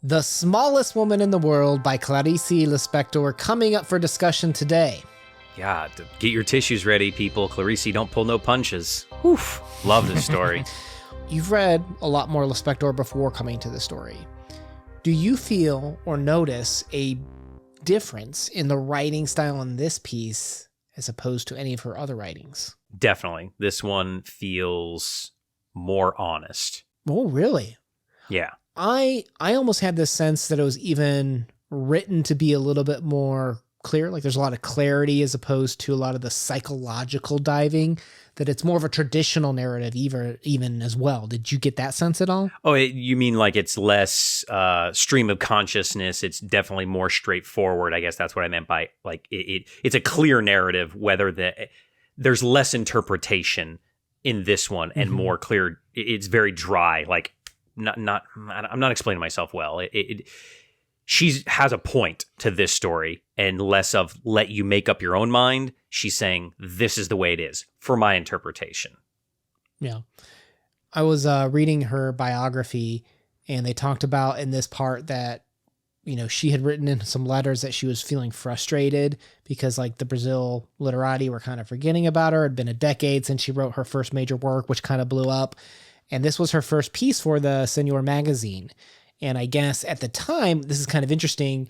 The Smallest Woman in the World by Clarice Lispector coming up for discussion today. Yeah, get your tissues ready, people. Clarice, don't pull no punches. Oof. Love this story. You've read a lot more Lispector before coming to the story. Do you feel or notice a difference in the writing style in this piece as opposed to any of her other writings? Definitely. This one feels more honest. Oh, really? Yeah. I almost had this sense that it was even written to be a little bit more clear. Like there's a lot of clarity as opposed to a lot of the psychological diving, that it's more of a traditional narrative even as well. Did you get that sense at all? Oh, you mean like it's less stream of consciousness? It's definitely more straightforward. I guess that's what I meant by like it's a clear narrative, whether there's less interpretation in this one and more clear. It's very dry. Like I'm not explaining myself well. She has a point to this story and less of let you make up your own mind. She's saying this is the way it is for my interpretation. Yeah. I was reading her biography and they talked about in this part that, you know, she had written in some letters that she was feeling frustrated because like the Brazil literati were kind of forgetting about her. It had been a decade since she wrote her first major work, which kind of blew up. And this was her first piece for the Senor magazine. And I guess at the time, this is kind of interesting,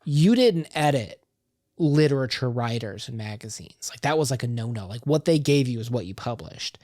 you didn't edit literature writers in magazines. Like that was like a no-no. Like what they gave you is what you published.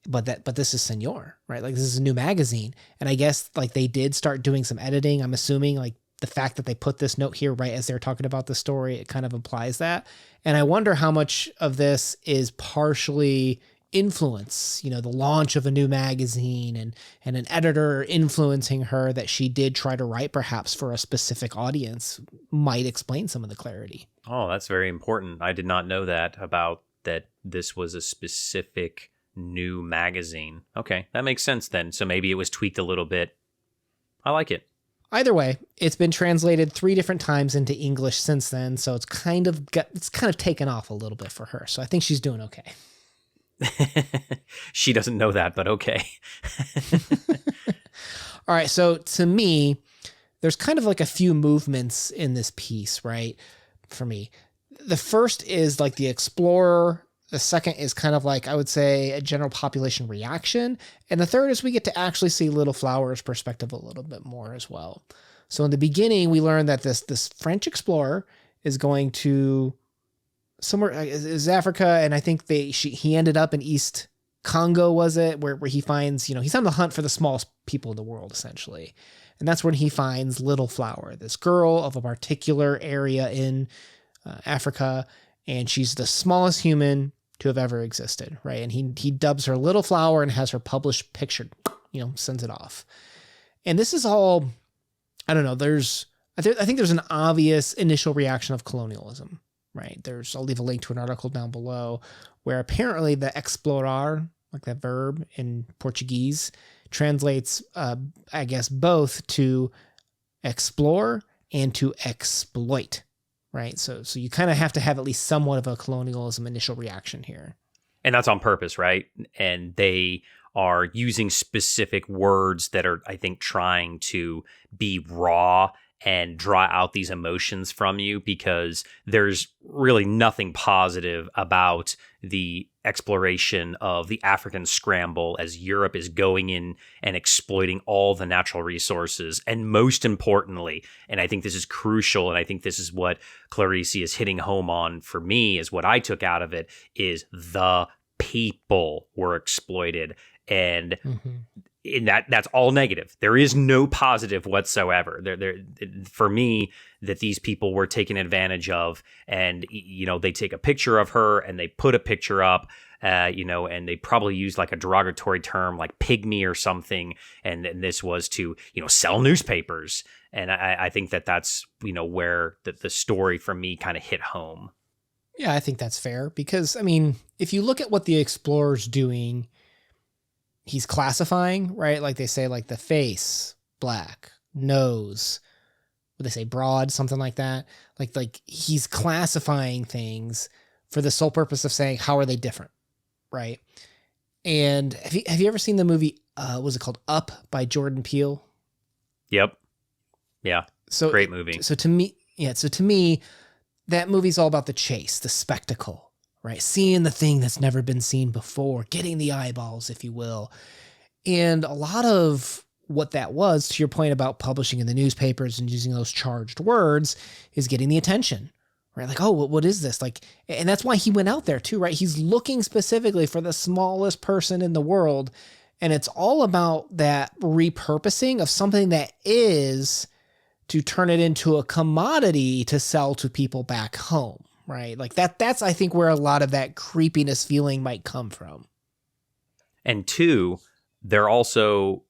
But this is Senor, right? Like this is a new magazine. And I guess like they did start doing some editing. I'm assuming like the fact that they put this note here right as they're talking about the story, it kind of implies that. And I wonder how much of this is partially influence, you know, the launch of a new magazine and an editor influencing her that she did try to write perhaps for a specific audience might explain some of the clarity. Oh, that's very important. I did not know that about that this was a specific new magazine. Okay, that makes sense then. So maybe it was tweaked a little bit. I like it. Either way, it's been translated 3 different times into English since then, so it's kind of taken off a little bit for her. So I think she's doing okay. She doesn't know that, but okay. All right. So to me, there's kind of like a few movements in this piece, right? For me, the first is like the explorer. The second is kind of like, I would say, a general population reaction. And the third is we get to actually see Little Flower's perspective a little bit more as well. So in the beginning, we learn that this French explorer is going to somewhere is Africa, and I think he ended up in East Congo, was it, where he finds, you know, he's on the hunt for the smallest people in the world, essentially. And that's when he finds Little Flower, this girl of a particular area in Africa, and she's the smallest human to have ever existed, right? And he dubs her Little Flower and has her published picture, you know, sends it off. And this is all, I don't know, I think there's an obvious initial reaction of colonialism. Right. I'll leave a link to an article down below where apparently the explorar, like that verb in Portuguese, translates, I guess, both to explore and to exploit. Right. So you kind of have to have at least somewhat of a colonialism initial reaction here. And that's on purpose, right? And they are using specific words that are, I think, trying to be raw and draw out these emotions from you, because there's really nothing positive about the exploration of the African scramble as Europe is going in and exploiting all the natural resources. And most importantly, and I think this is crucial, and I think this is what Clarice is hitting home on for me, is what I took out of it, is the people were exploited. And in that's all negative. There is no positive whatsoever. There for me, that these people were taken advantage of, and you know, they take a picture of her and they put a picture up, you know, and they probably use like a derogatory term like pygmy or something, and this was to, you know, sell newspapers. And I think that's, you know, where the story for me kind of hit home. Yeah, I think that's fair, because I mean, if you look at what the explorer's doing, he's classifying, right? Like they say, like the face, black, nose, what they say, broad, something like that. Like he's classifying things for the sole purpose of saying, how are they different, right? And have you ever seen the movie, was it called Up by Jordan Peele? Yep. Yeah. So Great movie. So to me, that movie's all about the chase, the spectacle, right? Seeing the thing that's never been seen before, getting the eyeballs, if you will. And a lot of what that was, to your point about publishing in the newspapers and using those charged words, is getting the attention, right? Like, oh, what is this? Like, and that's why he went out there too, right? He's looking specifically for the smallest person in the world. And it's all about that repurposing of something that is, to turn it into a commodity to sell to people back home, right? Like that's, I think, where a lot of that creepiness feeling might come from. And two, they're also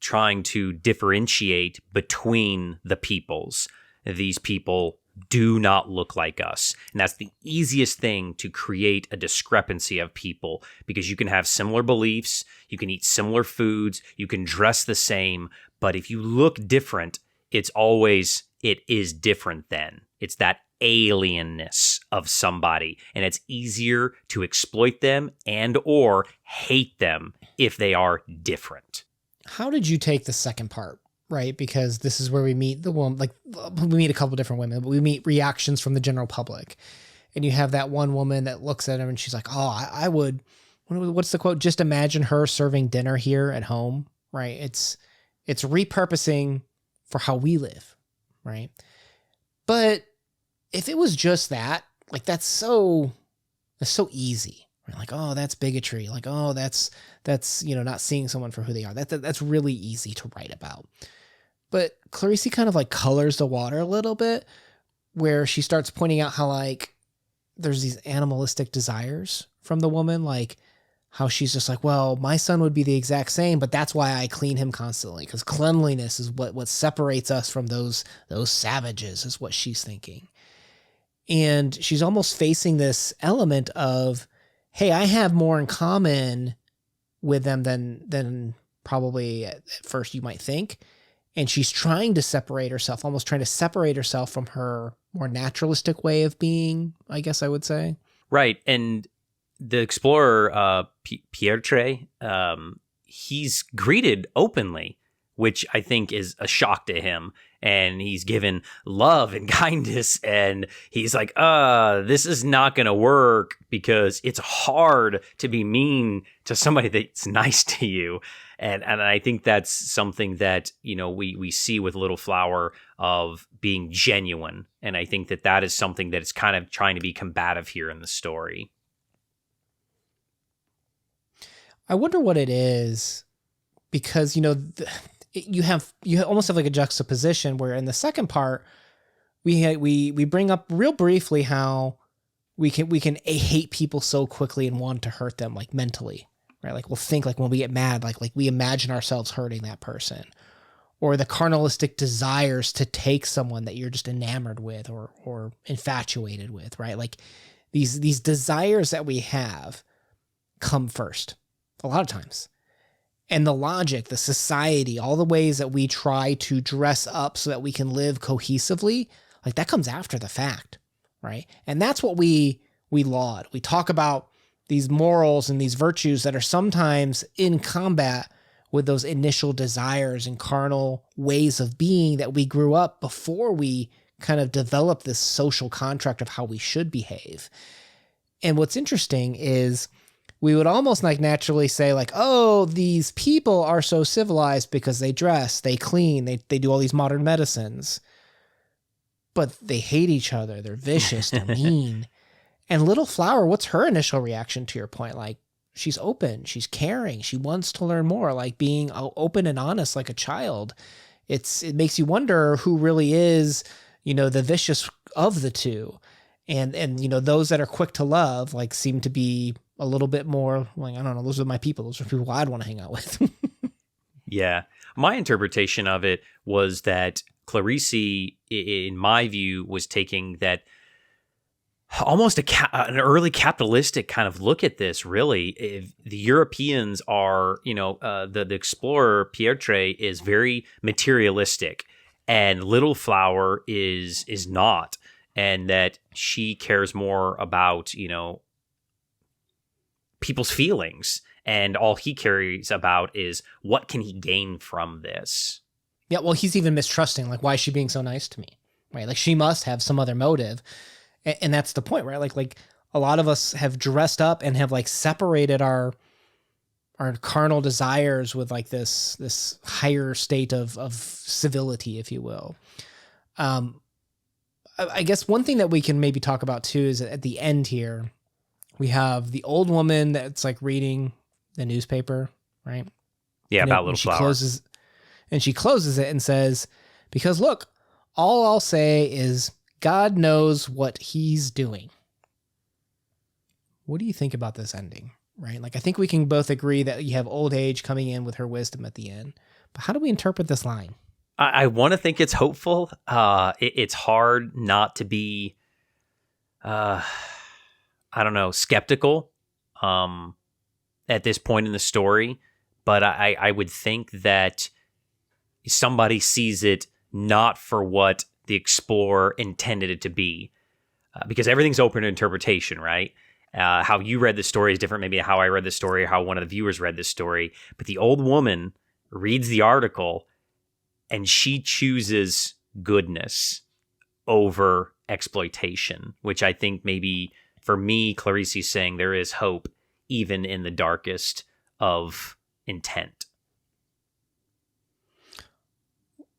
trying to differentiate between the peoples. These people do not look like us. And that's the easiest thing to create a discrepancy of people, because you can have similar beliefs, you can eat similar foods, you can dress the same, but if you look different, it is different then. It's that alienness of somebody, and it's easier to exploit them and or hate them if they are different. How did you take the second part, right? Because this is where we meet the woman, like we meet a couple different women, but we meet reactions from the general public. And you have that one woman that looks at him and she's like, oh, I would, what's the quote? Just imagine her serving dinner here at home, right? It's repurposing for how we live, right? But if it was just that, like that's so easy. Right? Like, oh, that's bigotry. Like, oh, that's not seeing someone for who they are. That's really easy to write about. But Clarice kind of like colors the water a little bit, where she starts pointing out how like there's these animalistic desires from the woman, like how she's just like, well, my son would be the exact same, but that's why I clean him constantly, because cleanliness is what separates us from those savages, is what she's thinking. And she's almost facing this element of, hey, I have more in common with them than probably at first you might think. And she's trying to separate herself, almost trying to separate herself from her more naturalistic way of being, I guess I would say. Right. And the explorer, Pietre, he's greeted openly, which I think is a shock to him. And he's given love and kindness. And he's like, this is not going to work, because it's hard to be mean to somebody that's nice to you. And I think that's something that, we see with Little Flower, of being genuine. And I think that is something that is kind of trying to be combative here in the story. I wonder what it is, because, you almost have like a juxtaposition where in the second part, we bring up real briefly how we can hate people so quickly and want to hurt them, like mentally, right? Like we'll think like when we get mad, like we imagine ourselves hurting that person, or the carnalistic desires to take someone that you're just enamored with or infatuated with, right? Like these desires that we have come first a lot of times. And the logic, the society, all the ways that we try to dress up so that we can live cohesively, like that comes after the fact, right? And that's what we laud. We talk about these morals and these virtues that are sometimes in combat with those initial desires and carnal ways of being that we grew up before we kind of developed this social contract of how we should behave. And what's interesting is we would almost like naturally say like, oh, these people are so civilized because they dress, they clean, they do all these modern medicines, but they hate each other. They're vicious, they're mean. And Little Flower, what's her initial reaction to your point? Like, she's open, she's caring, she wants to learn more, like being open and honest like a child. It makes you wonder who really is, the vicious of the two. And those that are quick to love, like, seem to be a little bit more like, I don't know, those are my people. Those are people I'd want to hang out with. Yeah. My interpretation of it was that Clarice, in my view, was taking that almost an early capitalistic kind of look at this, really. If the Europeans are, the explorer Pietre is very materialistic, and Little Flower is not, and that she cares more about, people's feelings, and all he cares about is what can he gain from this. Yeah, well, he's even mistrusting, like, why is she being so nice to me? Right? Like, she must have some other motive. And that's the point, right? Like a lot of us have dressed up and have like separated our carnal desires with like this higher state of civility, if you will. I guess one thing that we can maybe talk about too is at the end here, we have the old woman that's like reading the newspaper, right? Yeah, about Little Flower. She closes it and says, because look, all I'll say is God knows what he's doing. What do you think about this ending? Right? Like, I think we can both agree that you have old age coming in with her wisdom at the end. But how do we interpret this line? I want to think it's hopeful. It's hard not to be, I don't know, skeptical at this point in the story. But I would think that somebody sees it not for what the explorer intended it to be, because everything's open to interpretation, right? How you read the story is different, maybe how I read the story or how one of the viewers read the story. But the old woman reads the article and she chooses goodness over exploitation, which I think maybe for me, Clarice is saying there is hope even in the darkest of intent.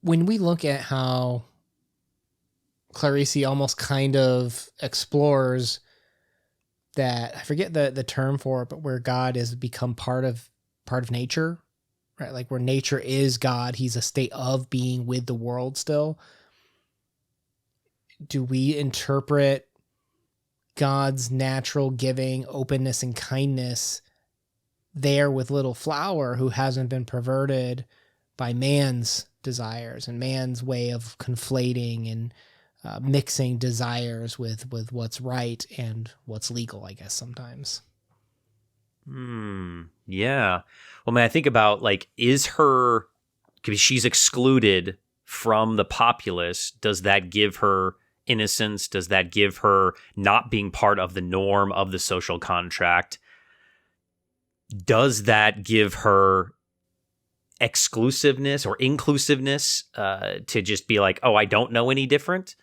When we look at how Clarice almost kind of explores that, I forget the term for it, but where God has become part of nature, right? Like where nature is God, he's a state of being with the world still. Do we interpret God's natural giving, openness, and kindness there with Little Flower, who hasn't been perverted by man's desires and man's way of conflating and mixing desires with what's right and what's legal, I guess, sometimes. Yeah. Well, man, I think about, like, because she's excluded from the populace, does that give her innocence? Does that give her not being part of the norm of the social contract? Does that give her exclusiveness or inclusiveness to just be like, oh, I don't know any different?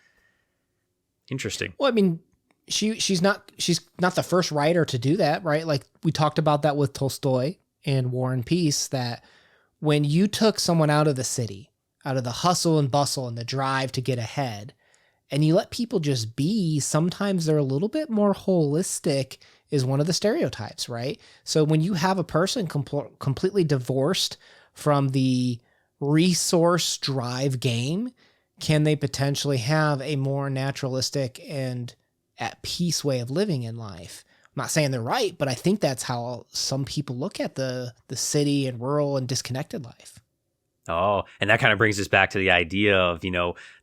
Interesting. Well, I mean, she's not the first writer to do that, right? Like we talked about that with Tolstoy and War and Peace, that when you took someone out of the city, out of the hustle and bustle and the drive to get ahead, and you let people just be, sometimes they're a little bit more holistic, is one of the stereotypes, right? So when you have a person completely divorced from the resource drive game, can they potentially have a more naturalistic and at peace way of living in life? I'm not saying they're right, but I think that's how some people look at the city and rural and disconnected life. Oh, and that kind of brings us back to the idea of,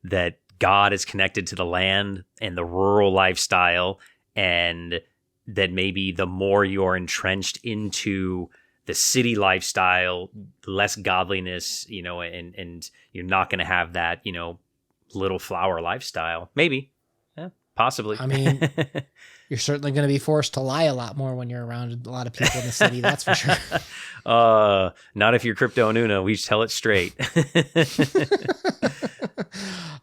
that God is connected to the land and the rural lifestyle, and that maybe the more you're entrenched into the city lifestyle, less godliness, and you're not going to have that, Little Flower lifestyle. Maybe. Yeah, possibly. I mean, you're certainly going to be forced to lie a lot more when you're around a lot of people in the city, that's for sure. Not if you're Crypto and Una. We tell it straight.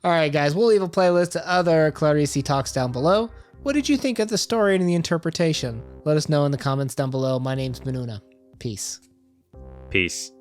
All right, guys, we'll leave a playlist of other Clarice talks down below. What did you think of the story and the interpretation? Let us know in the comments down below. My name's Manuna. Peace. Peace.